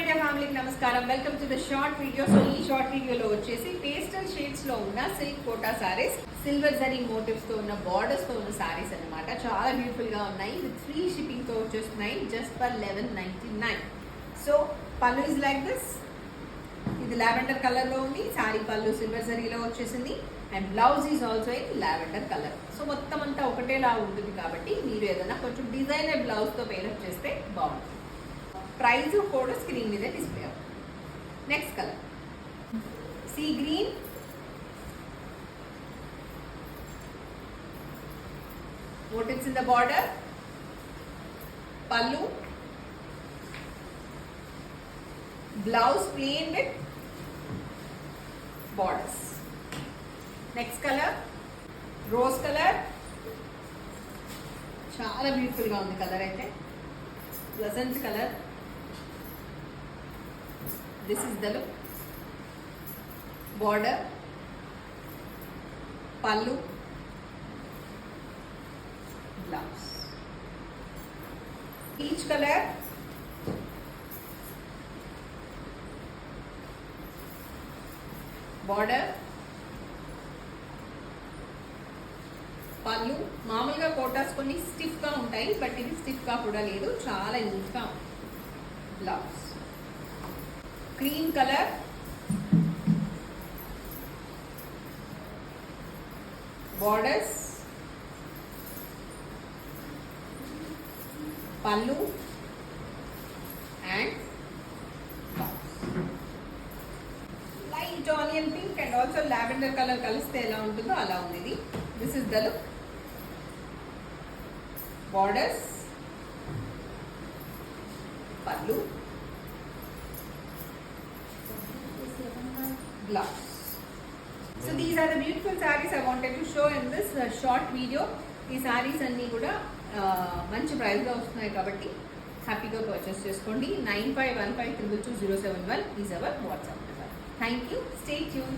Media ఫ్యామిలీకి నమస్కారం. Welcome to the short video. So ఈ షార్ట్ వీడియోలో వచ్చేసి పేస్టల్ షేడ్స్ లో ఉన్న silk Kota saris, silver zari motifs తో ఉన్న బార్డర్స్ తో ఉన్న సారీస్ అన్నమాట. చాలా బ్యూటిఫుల్ గా ఉన్నాయి. విత్ ఫ్రీ షిప్పింగ్ తో వచ్చేస్తున్నాయి జస్ట్ ఫర్ 1199. సో పళ్ళు ఇస్ లైక్ దిస్. ఇది లావెండర్ కలర్ లో ఉంది. సారీ పళ్ళు సిల్వర్ జరీలో వచ్చేసింది and blouse is also in lavender colour. So మొత్తం అంతా ఒకటేలా ఉంటుంది కాబట్టి మీరు ఏదైనా కొంచెం డిజైనర్ బ్లౌజ్ తో పేరప్ చేస్తే బాగుంటుంది. ప్రైస్ కూడా స్క్రీన్ మీద డిస్ప్లే అవుతుంది. Next colour sea green, motifs in the border, pallu, blouse plain with borders. Next color rose color, చాలా బ్యూటిఫుల్ గా ఉంది కలర్ అయితే. Pleasant colour. This is the look. border, pallu, blouse. Peach color, border, పళ్ళు. మామూలుగా కోటాస్ కొన్ని stiff గా ఉంటాయి, but ఇది స్టిఫ్ గా కూడా లేదు, చాలా నీట్ గా ఉంది. బ్లౌజ్ క్రీమ్ కలర్, బోర్డర్స్, పళ్ళు and light onion pink and also lavender colour కలిస్తే ఎలా ఉంటుందో అలా ఉంది ఇది. This is the look. Borders, పళ్ళు, blouse. So these are the beautiful sarees I wanted to show in this short video. ఈ sarees అన్నీ కూడా మంచి ప్రైస్లో వస్తున్నాయి కాబట్టి హ్యాపీగా పర్చేస్ చేసుకోండి. 9515222071 is our WhatsApp number. Thank you. Stay tune.